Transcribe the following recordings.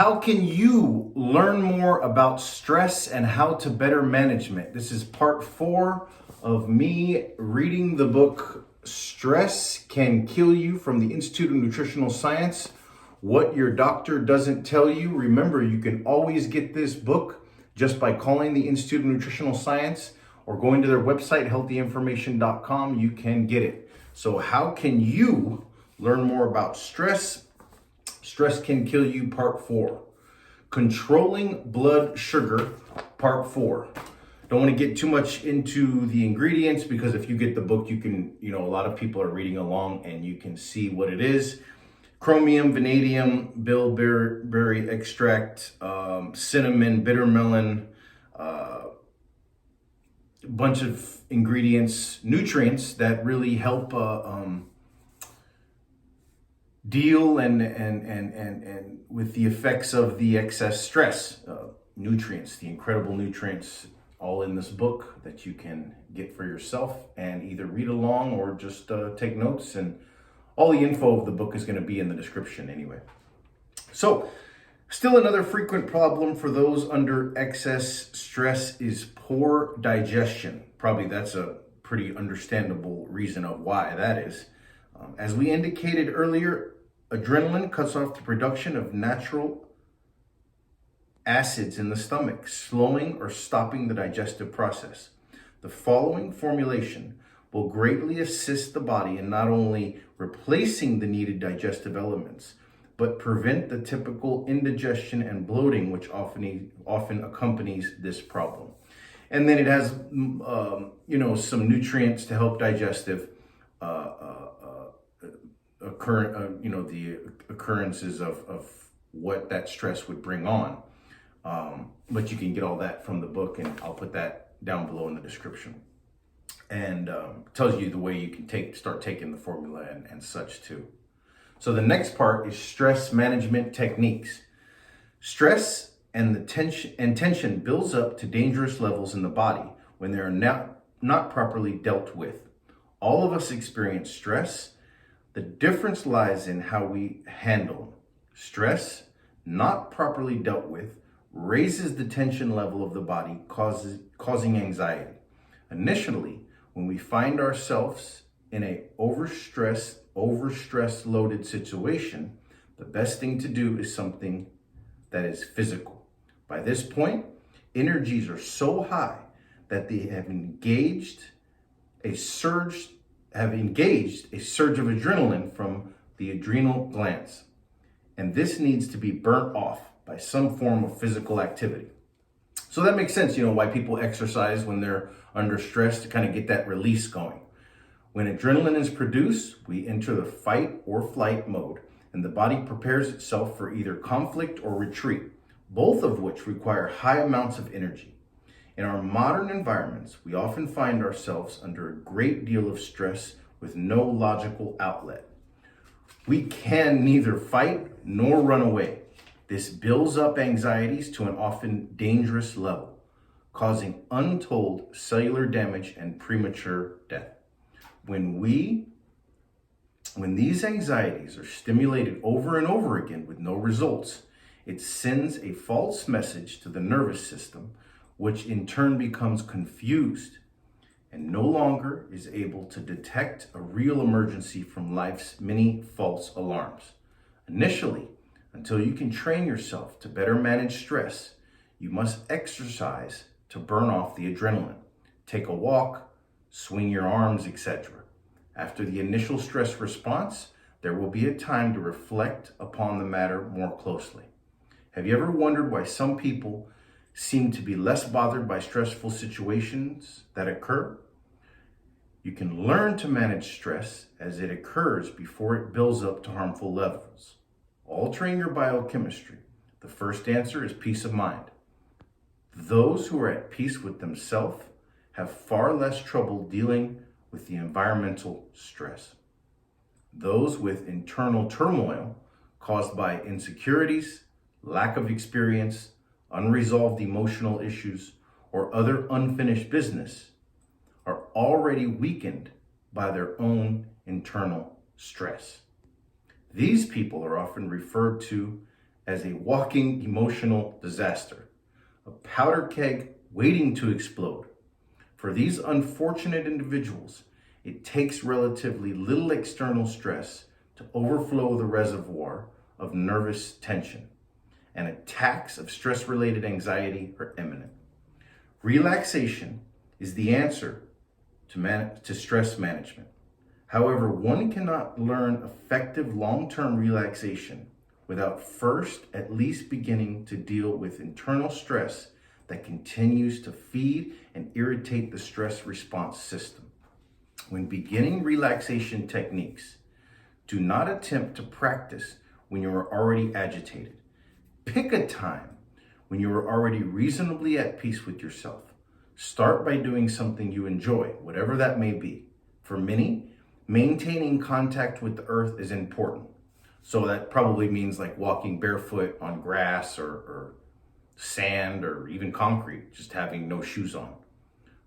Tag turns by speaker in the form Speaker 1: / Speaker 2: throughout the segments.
Speaker 1: How can you learn more about stress and how to better management? This is part 4 of me reading the book Stress Can Kill You from the Institute of Nutritional Science. What Your Doctor Doesn't Tell You. Remember, you can always get this book just by calling the Institute of Nutritional Science or going to their website, healthyinformation.com. You can get it. So how can you learn more about stress? Stress Can Kill You, Part 4. Controlling Blood Sugar, Part 4. Don't want to get too much into the ingredients because if you get the book, you can, a lot of people are reading along and you can see what it is. Chromium, vanadium, bilberry extract, cinnamon, bitter melon, a bunch of ingredients, nutrients that really help deal and with the effects of the excess stress. Nutrients, the incredible nutrients, all in this book that you can get for yourself and either read along or just take notes. And all the info of the book is going to be in the description anyway. So, still another frequent problem for those under excess stress is poor digestion. Probably that's a pretty understandable reason of why that is. As we indicated earlier, adrenaline cuts off the production of natural acids in the stomach, slowing or stopping the digestive process. The following formulation will greatly assist the body in not only replacing the needed digestive elements, but prevent the typical indigestion and bloating which often accompanies this problem. And then it has, some nutrients to help digestive the occurrences of what that stress would bring on. But you can get all that from the book, and I'll put that down below in the description. And tells you the way you can start taking the formula and such too. So the next part is stress management techniques. Stress and the tension builds up to dangerous levels in the body when they are not properly dealt with. All of us experience stress. The difference lies in how we handle stress. Not properly dealt with raises the tension level of the body, causing anxiety. Initially, when we find ourselves in a overstress loaded situation, the best thing to do is something that is physical. By this point, energies are so high that they have engaged a surge of adrenaline from the adrenal glands. And this needs to be burnt off by some form of physical activity. So that makes sense, why people exercise when they're under stress to kind of get that release going. When adrenaline is produced, we enter the fight or flight mode, and the body prepares itself for either conflict or retreat, both of which require high amounts of energy. In our modern environments, we often find ourselves under a great deal of stress with no logical outlet. We can neither fight nor run away. This builds up anxieties to an often dangerous level, causing untold cellular damage and premature death. When these anxieties are stimulated over and over again with no results, it sends a false message to the nervous system, which in turn becomes confused and no longer is able to detect a real emergency from life's many false alarms. Initially, until you can train yourself to better manage stress, you must exercise to burn off the adrenaline. Take a walk, swing your arms, etc. After the initial stress response, there will be a time to reflect upon the matter more closely. Have you ever wondered why some people seem to be less bothered by stressful situations that occur? You can learn to manage stress as it occurs before it builds up to harmful levels. Altering your biochemistry. The first answer is peace of mind. Those who are at peace with themselves have far less trouble dealing with the environmental stress. Those with internal turmoil caused by insecurities, lack of experience, unresolved emotional issues, or other unfinished business are already weakened by their own internal stress. These people are often referred to as a walking emotional disaster, a powder keg waiting to explode. For these unfortunate individuals, it takes relatively little external stress to overflow the reservoir of nervous tension, and attacks of stress-related anxiety are imminent. Relaxation is the answer to stress management. However, one cannot learn effective long-term relaxation without first at least beginning to deal with internal stress that continues to feed and irritate the stress response system. When beginning relaxation techniques, do not attempt to practice when you are already agitated. Pick a time when you are already reasonably at peace with yourself. Start by doing something you enjoy, whatever that may be. For many, maintaining contact with the earth is important. So that probably means like walking barefoot on grass or sand or even concrete, just having no shoes on.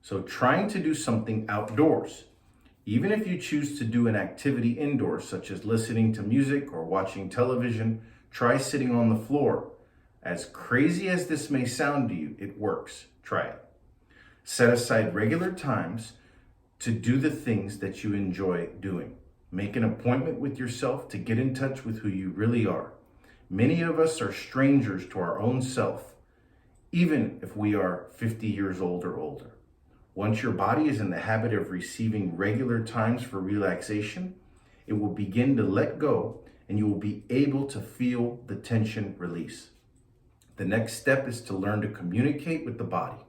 Speaker 1: So trying to do something outdoors. Even if you choose to do an activity indoors, such as listening to music or watching television, try sitting on the floor. As crazy as this may sound to you, it works. Try it. Set aside regular times to do the things that you enjoy doing. Make an appointment with yourself to get in touch with who you really are. Many of us are strangers to our own self, even if we are 50 years old or older. Once your body is in the habit of receiving regular times for relaxation, it will begin to let go and you will be able to feel the tension release. The next step is to learn to communicate with the body.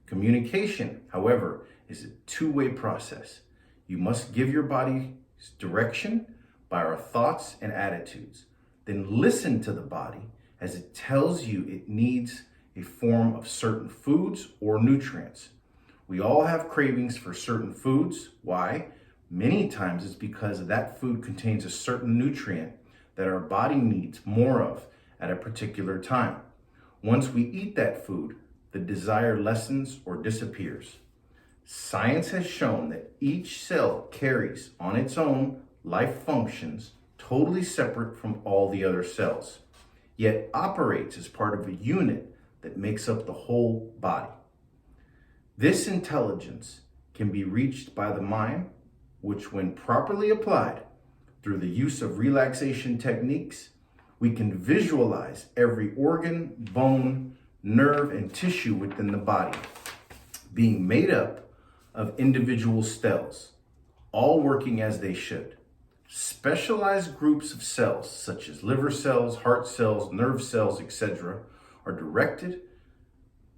Speaker 1: Communication, however, is a two-way process. You must give your body direction by our thoughts and attitudes. Then listen to the body as it tells you it needs a form of certain foods or nutrients. We all have cravings for certain foods. Why? Many times it's because that food contains a certain nutrient that our body needs more of at a particular time. Once we eat that food, the desire lessens or disappears. Science has shown that each cell carries on its own life functions totally separate from all the other cells, yet operates as part of a unit that makes up the whole body. This intelligence can be reached by the mind, which when properly applied through the use of relaxation techniques, we can visualize every organ, bone, nerve, and tissue within the body being made up of individual cells, all working as they should. Specialized groups of cells, such as liver cells, heart cells, nerve cells, etc., are directed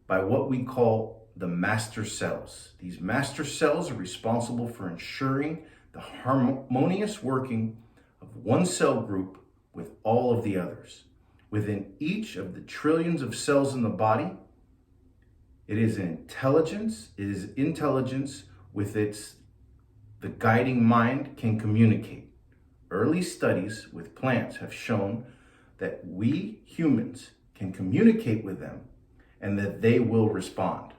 Speaker 1: by what we call the master cells. These master cells are responsible for ensuring the harmonious working of one cell group with all of the others. Within each of the trillions of cells in the body, it is intelligence with the guiding mind can communicate. Early studies with plants have shown that we humans can communicate with them and that they will respond.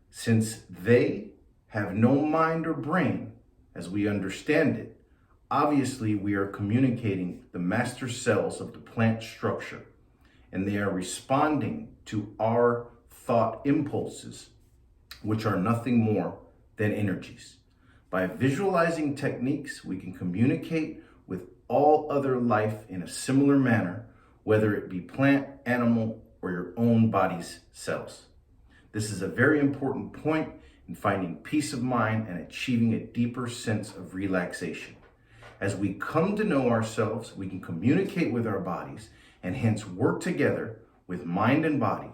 Speaker 1: Since they have no mind or brain as we understand it, obviously we are communicating the master cells of the plant structure, and they are responding to our thought impulses, which are nothing more than energies. By visualizing techniques, we can communicate with all other life in a similar manner, whether it be plant, animal, or your own body's cells. This is a very important point in finding peace of mind and achieving a deeper sense of relaxation. As we come to know ourselves, we can communicate with our bodies and hence work together with mind and body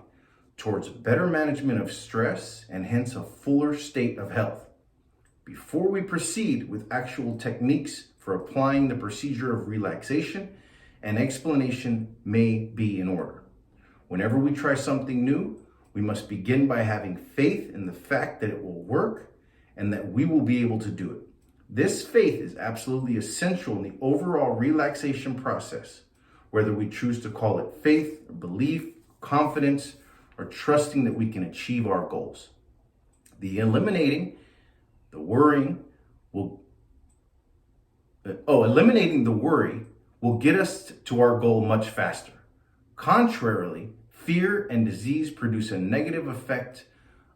Speaker 1: towards better management of stress and hence a fuller state of health. Before we proceed with actual techniques for applying the procedure of relaxation, an explanation may be in order. Whenever we try something new, we must begin by having faith in the fact that it will work and that we will be able to do it. This faith is absolutely essential in the overall relaxation process, whether we choose to call it faith, or belief, confidence, or trusting that we can achieve our goals. Eliminating the worry will get us to our goal much faster. Contrarily, fear and disease produce a negative effect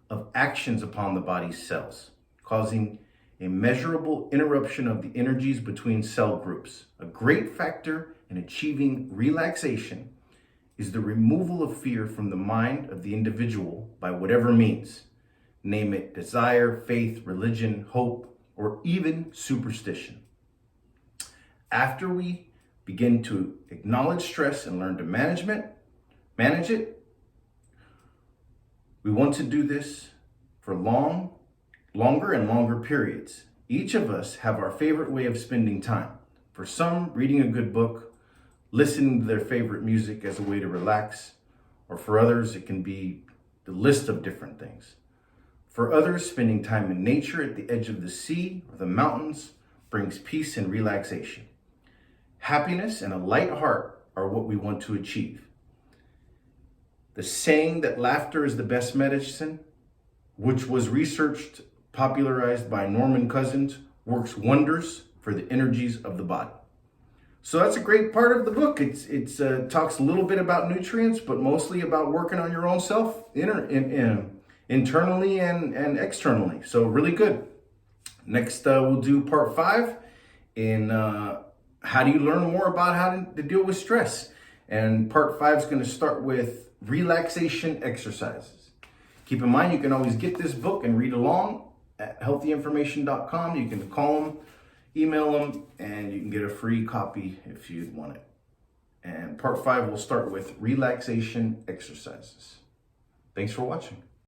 Speaker 1: of actions upon the body's cells, causing a measurable interruption of the energies between cell groups. A great factor in achieving relaxation is the removal of fear from the mind of the individual by whatever means. Name it desire, faith, religion, hope, or even superstition. After we begin to acknowledge stress and learn to manage it, we want to do this for longer and longer periods. Each of us have our favorite way of spending time. For some, reading a good book, listening to their favorite music as a way to relax, or for others, it can be the list of different things. For others, spending time in nature at the edge of the sea or the mountains brings peace and relaxation. Happiness and a light heart are what we want to achieve. The saying that laughter is the best medicine, which was researched, popularized by Norman Cousins, works wonders for the energies of the body. So that's a great part of the book. It talks a little bit about nutrients, but mostly about working on your own self internally and externally. So really good. Next, we'll do part 5 in how do you learn more about how to deal with stress. And part 5 is going to start with relaxation exercises. Keep in mind, you can always get this book and read along at healthyinformation.com. You can call them, email them, and you can get a free copy if you want it. And part 5 will start with relaxation exercises. Thanks for watching.